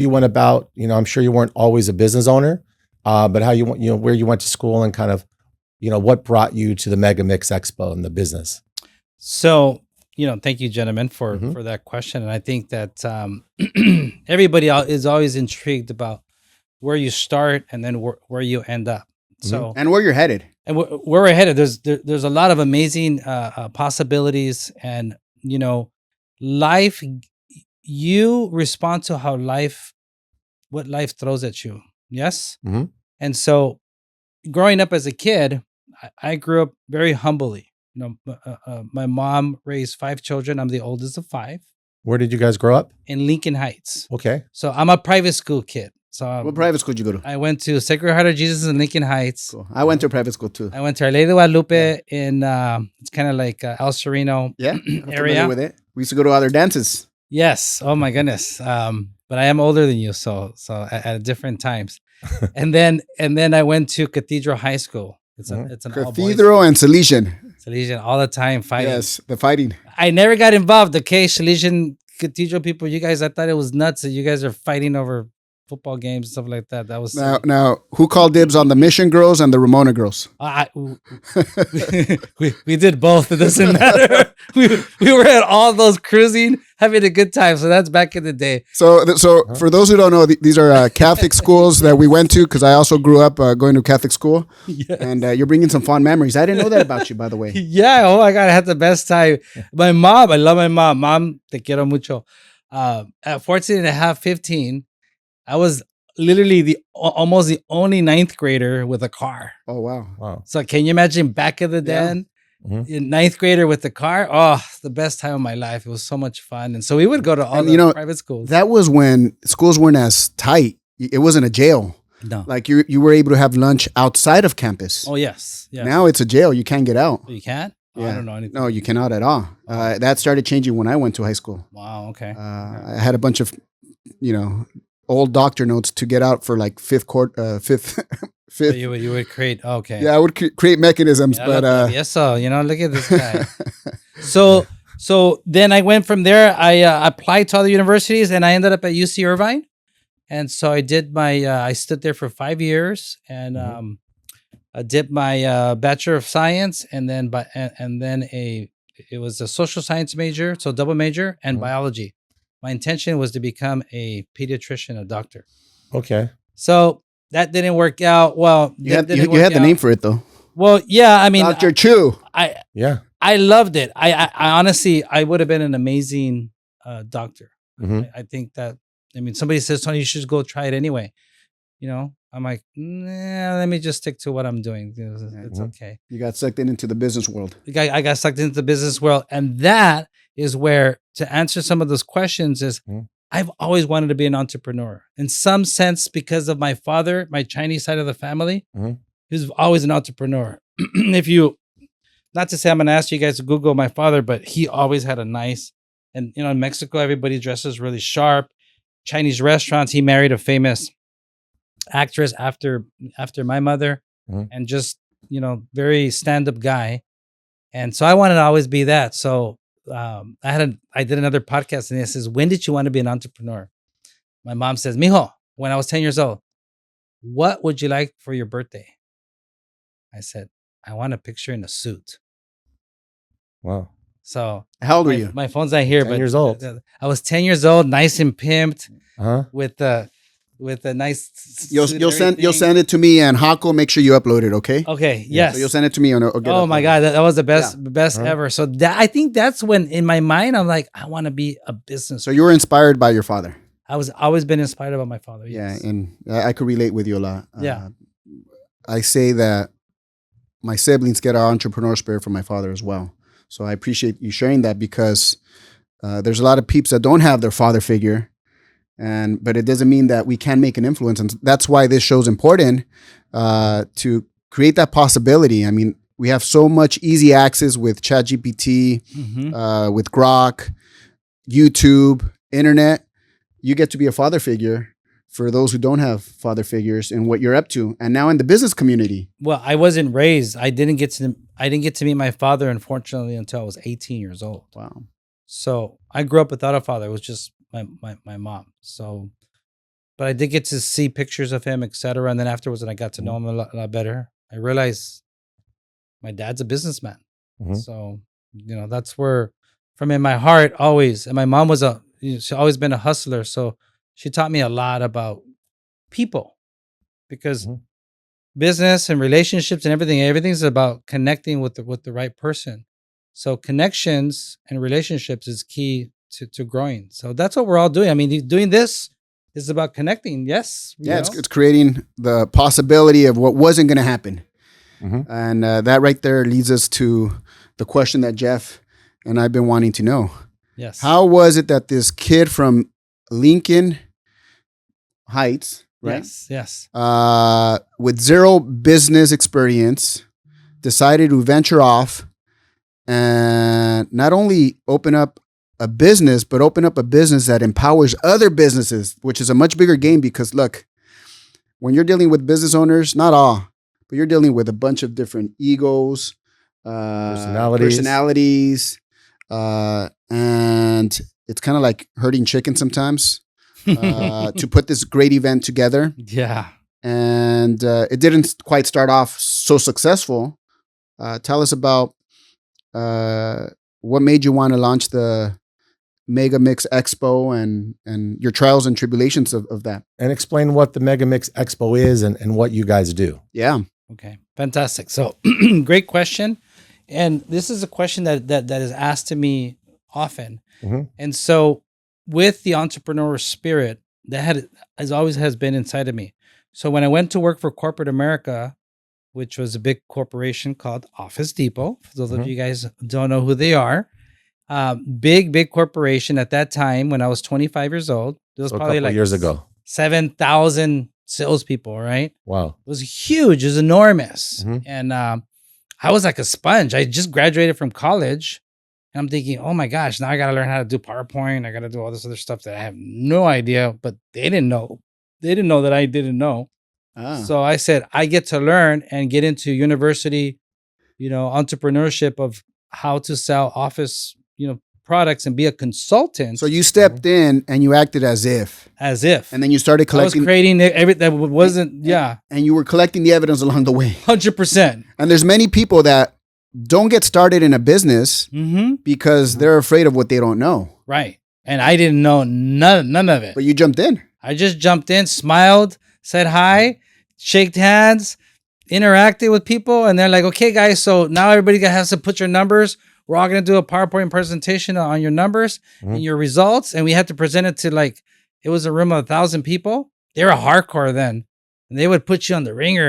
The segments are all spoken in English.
you went about, I'm sure you weren't always a business owner, but how you went, where you went to school and kind of, what brought you to the MegaMix Expo and the business? So, thank you, gentlemen, for that question. And I think that everybody is always intrigued about where you start and then where you end up. So, and where you're headed. And where we're headed, there's a lot of amazing possibilities, and life. You respond to what life throws at you. Yes, and so growing up as a kid, I grew up very humbly. My mom raised 5 children. I'm the oldest of 5. Where did you guys grow up? In Lincoln Heights. Okay. So I'm a private school kid. So what private school did you go to? I went to Sacred Heart of Jesus in Lincoln Heights. Cool. I went to a private school too. I went to Our Lady de Guadalupe in it's kind of like El Sereno area. With it. We used to go to other dances. Yes. Oh my goodness. But I am older than you, so at different times. and then I went to Cathedral High School. It's an Cathedral and Salesian all the time fighting. Yes, the fighting. I never got involved. Okay, Salesian Cathedral people, you guys, I thought it was nuts that you guys are fighting over football games and stuff like that. That was now who called dibs on the Mission girls and the Ramona girls? We did both. It doesn't matter. We were at all those cruising, having a good time. So that's back in the day. So for those who don't know, these are Catholic schools that we went to, because I also grew up going to Catholic school. Yes. And you're bringing some fond memories. I didn't know that about you, by the way. Yeah. Oh my God, I had the best time. My mom, I love my mom. Mom, te quiero mucho. At 14 and a half, 15. I was literally almost the only 9th grader with a car. Oh, wow. So can you imagine back in the day, in 9th grader with the car? Oh, the best time of my life. It was so much fun. And so we would go to all the private schools. That was when schools weren't as tight. It wasn't a jail. No. Like you were able to have lunch outside of campus. Oh, yes. Now it's a jail. You can't get out. You can't? Oh, I don't know anything. No, you cannot at all. That started changing when I went to high school. Wow, okay. I had a bunch of, old doctor notes to get out for like fifth. So you would create, okay. Yeah, I would create mechanisms, but yes, so look at this guy. so then I went from there. I applied to other universities, and I ended up at UC Irvine. And so I did I stood there for 5 years, and I did my Bachelor of Science, and then it was a social science major, so double major, and biology. My intention was to become a pediatrician, a doctor. Okay. So that didn't work out. Well, you had the name for it though. Well, yeah, I mean, Dr. Chu. I loved it. I honestly, I would have been an amazing doctor. I think that, somebody says, Tony, you should go try it anyway. I'm like, nah, let me just stick to what I'm doing. It's okay. You got sucked into the business world. I got sucked into the business world. And that is where, to answer some of those questions, is I've always wanted to be an entrepreneur. In some sense, because of my father, my Chinese side of the family, he was always an entrepreneur. Not to say I'm going to ask you guys to Google my father, but he always had a nice, and in Mexico, everybody dresses really sharp. Chinese restaurants. He married a famous actress after my mother, and just very stand-up guy. And so I wanted to always be that. So I did another podcast, and it says, when did you want to be an entrepreneur? My mom says, mijo, when I was 10 years old, what would you like for your birthday? I said, I want a picture in a suit. Wow. So how old were you? My phone's not here, 10 years old. I was 10 years old, nice and pimped, with a nice. You'll send it to me, and Hako, make sure you upload it. Okay. Okay. Yes. So you'll send it to me, and oh my God, that was the best ever. So I think that's when, in my mind, I'm like, I want to be a business. So you were inspired by your father. I was always been inspired by my father. Yes. Yeah, and I could relate with you a lot. Yeah. I say that my siblings get our entrepreneur spirit from my father as well. So I appreciate you sharing that, because there's a lot of peeps that don't have their father figure, but it doesn't mean that we can't make an influence. And that's why this show's important, to create that possibility. We have so much easy access with ChatGPT, with Grok, YouTube, internet. You get to be a father figure for those who don't have father figures, and what you're up to, and now in the business community. Well, I wasn't raised. I didn't get to meet my father, unfortunately, until I was 18 years old. Wow. So I grew up without a father. It was just my mom. So but I did get to see pictures of him, etc. And then afterwards, when I got to know him a lot better, I realized my dad's a businessman. Mhm. So, that's where, from in my heart, always. And my mom was she's always been a hustler. So she taught me a lot about people, because Mhm. business and relationships and everything's about connecting with the right person. So connections and relationships is key to growing. So that's what we're all doing. I mean, doing this is about connecting. Yes. Yeah, it's creating the possibility of what wasn't going to happen. Mhm. And that right there leads us to the question that Jeff and I've been wanting to know. Yes. How was it that this kid from Lincoln Heights, right? Yes. With zero business experience, decided to venture off and not only open up a business, but open up a business that empowers other businesses, which is a much bigger game because look, when you're dealing with business owners, not all, but you're dealing with a bunch of different egos, personalities, and it's kind of like herding chicken sometimes to put this great event together. Yeah. And it didn't quite start off so successful. Tell us about what made you want to launch the MegaMix Expo and your trials and tribulations of that. And explain what the MegaMix Expo is and what you guys do. Yeah. Okay. Fantastic. So great question. And this is a question that is asked to me often. Mhm. And so with the entrepreneur spirit that always has been inside of me. So when I went to work for corporate America, which was a big corporation called Office Depot, for those of you guys who don't know who they are, big corporation at that time when I was 25 years old. It was So a probably couple like years ago. 7,000 salespeople, right? Wow. It was huge. It was enormous. Mhm. And I was like a sponge. I just graduated from college. And I'm thinking, oh my gosh, now I got to learn how to do PowerPoint. I got to do all this other stuff that I have no idea, but they didn't know. They didn't know that I didn't know. So I said, I get to learn and get into university, entrepreneurship of how to sell office, products and be a consultant. So you stepped in and you acted as if. And then you started collecting. I was creating everything that wasn't, And you were collecting the evidence along the way. 100%. And there's many people that don't get started in a business because they're afraid of what they don't know. Right. And I didn't know none of it. But you jumped in. I just jumped in, smiled, said hi, shaked hands, interacted with people. And they're like, okay, guys, so now everybody has to put your numbers. We're all going to do a PowerPoint presentation on your numbers and your results. And we had to present it to it was a room of 1,000 people. They were hardcore then. And they would put you on the ringer.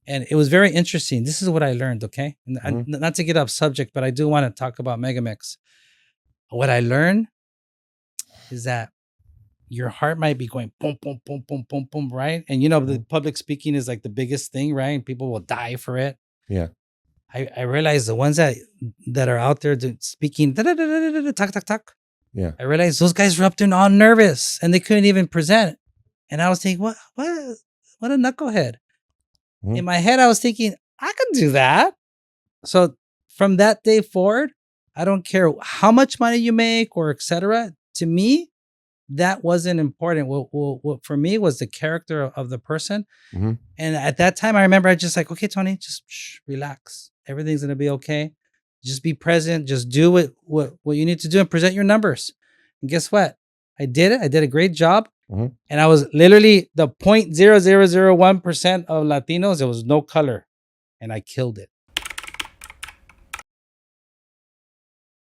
And it was very interesting. This is what I learned, okay? And not to get off subject, but I do want to talk about MegaMix. What I learned is that your heart might be going boom, boom, boom, boom, boom, boom, right? And the public speaking is like the biggest thing, right? And people will die for it. Yeah. I realized the ones that are out there speaking, talk. Yeah. I realized those guys were up there all nervous and they couldn't even present. And I was thinking, what a knucklehead. In my head, I was thinking, I could do that. So from that day forward, I don't care how much money you make or etc. To me, that wasn't important. What for me was the character of the person. And at that time, I remember I just like, okay, Tony, just relax. Everything's gonna be okay. Just be present. Just do what you need to do and present your numbers. And guess what? I did it. I did a great job. And I was literally the 0.0001% of Latinos. There was no color, and I killed it.